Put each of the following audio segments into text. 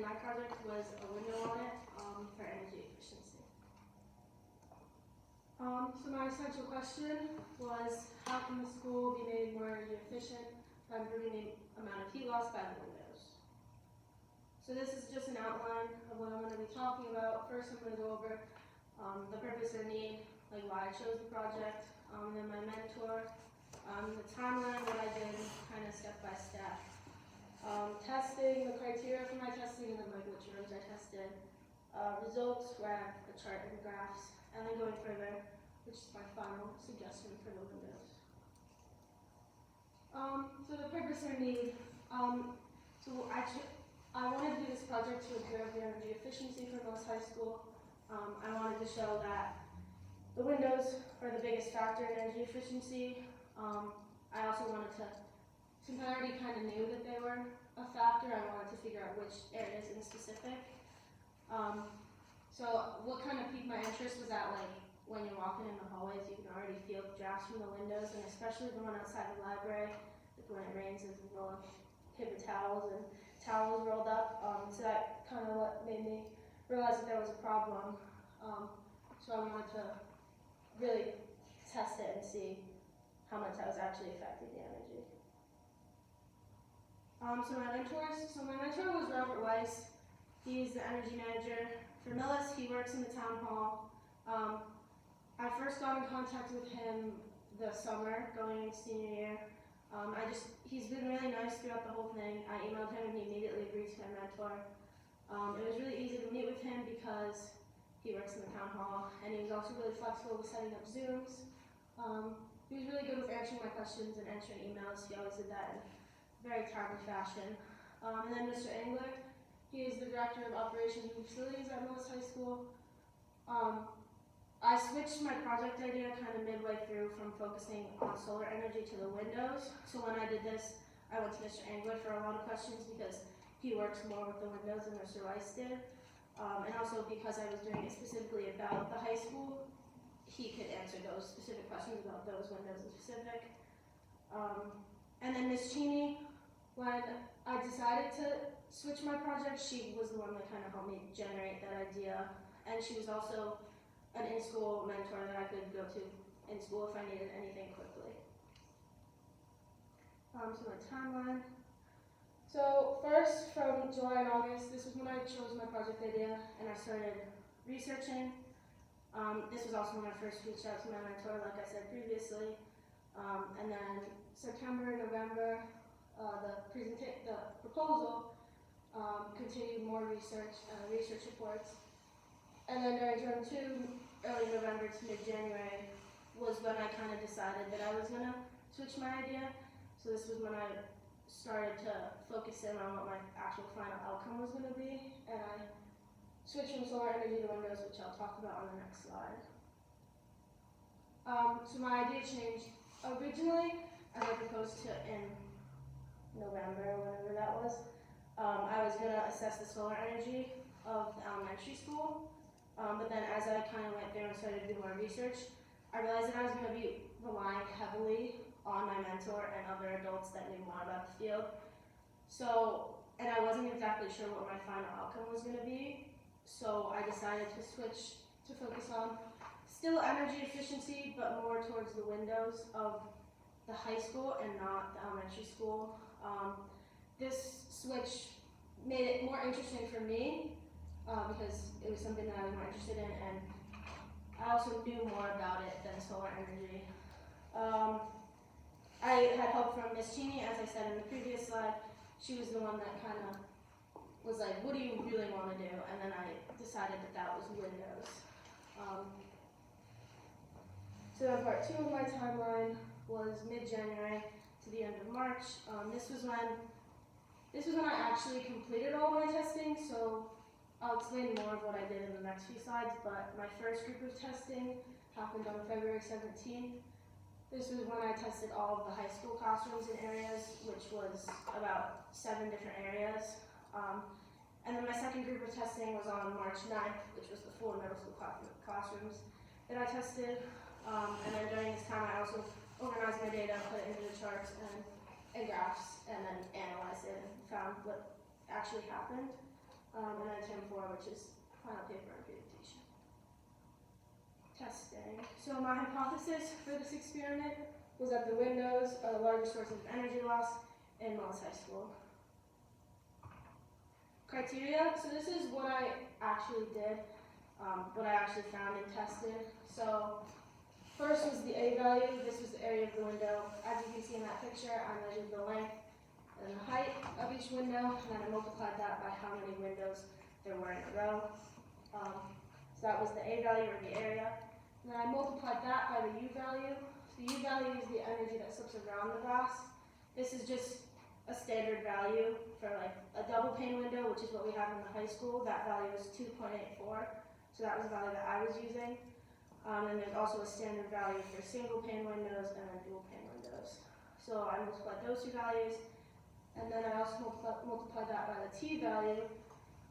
my project was a window audit for energy efficiency. So my essential question was, how can the school be made more energy efficient by improving the amount of heat loss by the windows? So this is just an outline of what I'm going to be talking about. First, I'm going to go over the purpose or need, like why I chose the project, then my mentor, the timeline, what I did, kind of step by step. Testing, the criteria for my testing, and then like which rooms I tested. Results, where I have a chart and graphs, and then going further, which is my final suggestion for the windows. So the purpose or need. I wanted to do this project to observe the energy efficiency for Millis High School. I wanted to show that the windows are the biggest factor in energy efficiency. I also wanted to, since I already kind of knew that they were a factor, I wanted to figure out which areas in specific. So what kind of piqued my interest was that, like, when you're walking in the hallways, you can already feel the drafts from the windows, and especially the one outside the library, like when it rains, there's a little paper towels and towels rolled up. So that kind of what made me realize that there was a problem. So I wanted to really test it and see how much that was actually affecting the energy. So my mentor was Robert Weiss. He's the energy manager for Millis. He works in the town hall. I first got in contact with him the summer, going into senior year. He's been really nice throughout the whole thing. I emailed him and he immediately agreed to my mentor. It was really easy to meet with him because he works in the town hall, and he was also really flexible with setting up Zooms. He was really good with answering my questions and answering emails. He always did that in a very timely fashion. And then Mr. Engler, he is the director of operations and facilities at Millis High School. I switched my project idea kind of midway through from focusing on solar energy to the windows. So when I did this, I went to Mr. Engler for a lot of questions because he works more with the windows than Mr. Weiss did. And also because I was doing it specifically about the high school, he could answer those specific questions about those windows in specific. And then Ms. Cheney, when I decided to switch my project, she was the one that kind of helped me generate that idea. And she was also an in-school mentor that I could go to in school if I needed anything quickly. So my timeline. So first, from July and August, this was when I chose my project idea and I started researching. This was also when I first reached out to my mentor, like I said previously. And then September, November, the proposal continued more research reports. And then during term 2, early November to mid-January, was when I kind of decided that I was going to switch my idea. So this was when I started to focus in on what my actual final outcome was going to be, and I switched from solar energy to windows, which I'll talk about on the next slide. So my idea changed. Originally, as I proposed to in November, whenever that was, I was going to assess the solar energy of the elementary school, but then as I kind of went through and started to do more research, I realized that I was going to be relying heavily on my mentor and other adults that knew more about the field. So, and I wasn't exactly sure what my final outcome was going to be, so I decided to switch to focus on still energy efficiency, but more towards the windows of the high school and not the elementary school. This switch made it more interesting for me because it was something that I was more interested in, and I also knew more about it than solar energy. I had help from Ms. Cheney, as I said in the previous slide. She was the one that kind of was like, what do you really want to do? And then I decided that that was windows. So then part 2 of my timeline was mid-January to the end of March. This was when I actually completed all my testing, so I'll explain more of what I did in the next few slides, but my first group of testing happened on February 17th. This was when I tested all of the high school classrooms and areas, which was about 7 different areas. And then my second group of testing was on March 9th, which was the 4 middle school classrooms that I tested. And then during this time, I also organized my data, put it into the charts and graphs, and then analyzed it and found what actually happened. and then term 4, which is final paper and presentation. Testing. So my hypothesis for this experiment was that the windows are the largest source of energy loss in Millis High School. Criteria. So this is what I actually did, what I actually found and tested. So first was the A value. This was the area of the window. As you can see in that picture, I measured the length and the height of each window, and then I multiplied that by how many windows there were in a row. So that was the A value, or the area. And then I multiplied that by the U value. So U value is the energy that slips around the glass. This is just a standard value for like a double pane window, which is what we have in the high school. That value is 2.84. So that was the value that I was using. And there's also a standard value for single pane windows and then dual pane windows. So I multiplied those two values. And then I also multiplied that by the T value,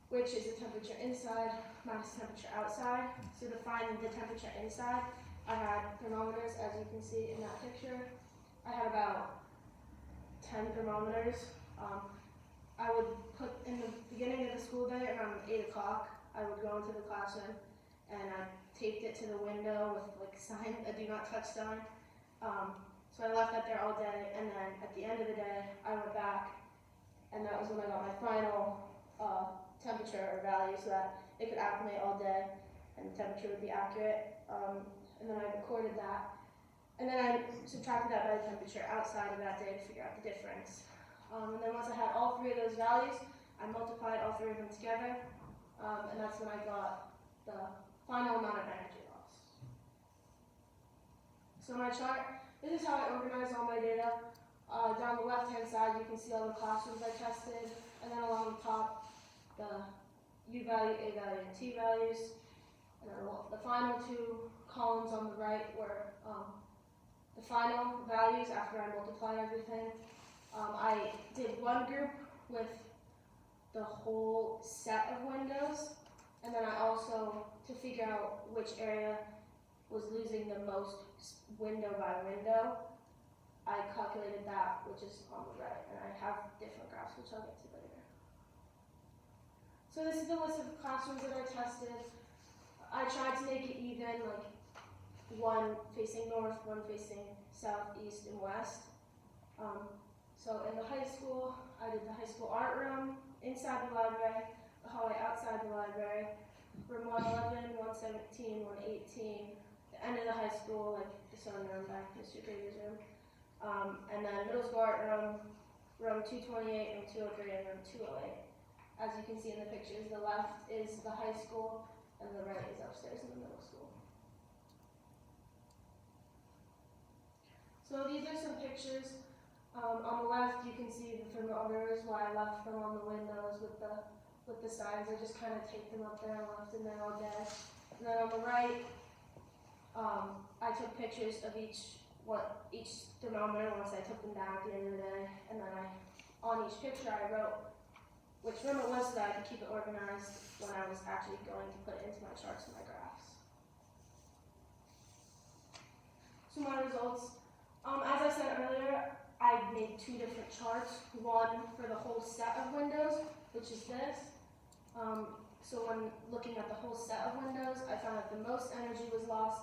which is the temperature inside minus the temperature outside. So to find the temperature inside, I had thermometers, as you can see in that picture. I had about 10 thermometers. I would put in the beginning of the school day around 8 o'clock, I would go into the classroom and I taped it to the window with like a sign, a do not touch sign. So I left that there all day, and then at the end of the day, I went back, and that was when I got my final temperature or value, so that it could acclimate all day, and the temperature would be accurate. And then I recorded that, and then I subtracted that by the temperature outside of that day to figure out the difference. And then once I had all three of those values, I multiplied all three of them together, and that's when I got the final amount of energy loss. So my chart. This is how I organize all my data. Down the left-hand side, you can see all the classrooms I tested, and then along the top, the U value, A value, and T values. And then the final two columns on the right were the final values after I multiplied everything. I did one group with the whole set of windows, and then I also, to figure out which area was losing the most window by window, I calculated that, which is on the right, and I have different graphs, which I'll get to later. So this is the list of classrooms that I tested. I tried to make it even, like one facing north, one facing south, east, and west. So in the high school, I did the high school art room, inside the library, the hallway outside the library, room 111, 117, 118, the end of the high school, like the sunroom back, Mr. Grader's room. And then middle school art room, room 228, room 203, and room 208. As you can see in the pictures, the left is the high school, and the right is upstairs in the middle school. So these are some pictures. On the left, you can see the thermometers, why I left them on the windows with the signs. I just kind of taped them up there and left them there all day. And then on the right, I took pictures of each thermometer once I took them down at the end of the day, and then on each picture I wrote which room it was so that I could keep it organized when I was actually going to put it into my charts and my graphs. So my results, as I said earlier, I made two different charts, one for the whole set of windows, which is this. So when looking at the whole set of windows, I found that the most energy was lost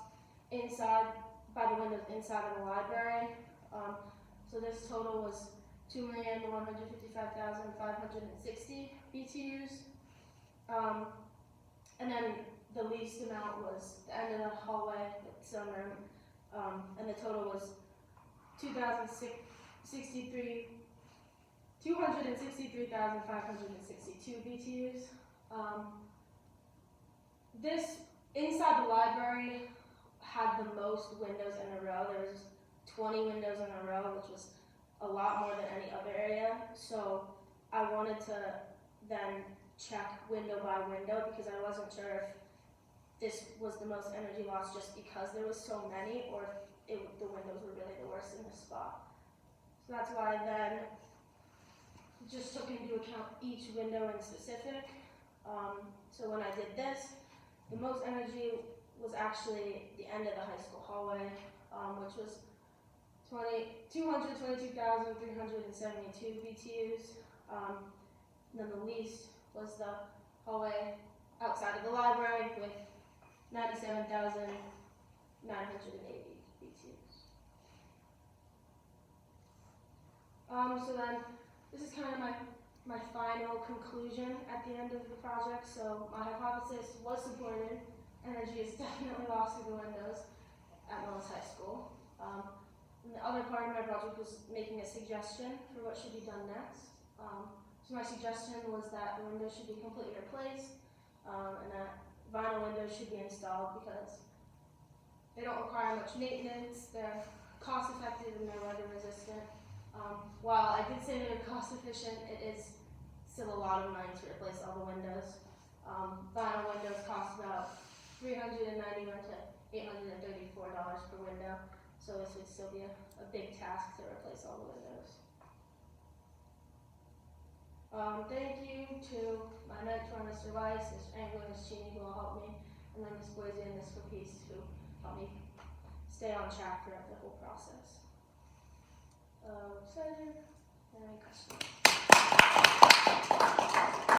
by the windows inside of the library. So this total was 2,155,560 BTUs. And then the least amount was the end of the hallway with the sunroom, and the total was 263,562 BTUs. This inside the library had the most windows in a row. There was 20 windows in a row, which was a lot more than any other area. So I wanted to then check window by window because I wasn't sure if this was the most energy loss just because there was so many, or if the windows were really the worst in this spot. So that's why I then just took into account each window in specific. So when I did this, the most energy was actually the end of the high school hallway, which was 222,372 BTUs. Then the least was the hallway outside of the library with 97,980 BTUs. So then, this is kind of my final conclusion at the end of the project. So my hypothesis was supported. Energy is definitely lost through the windows at Millis High School. And the other part of my project was making a suggestion for what should be done next. So my suggestion was that the windows should be completely replaced, and that vinyl windows should be installed because they don't require much maintenance, they're cost effective, and they're weather resistant. While I did say they're cost efficient, it is still a lot of money to replace all the windows. Vinyl windows cost about $391 to $834 per window, so this would still be a big task to replace all the windows. Thank you to my mentor, Mr. Weiss, Mr. Angler, Ms. Cheney, who will help me, and then Ms. Boise and Ms. Capisse, who helped me stay on track throughout the whole process. Any questions?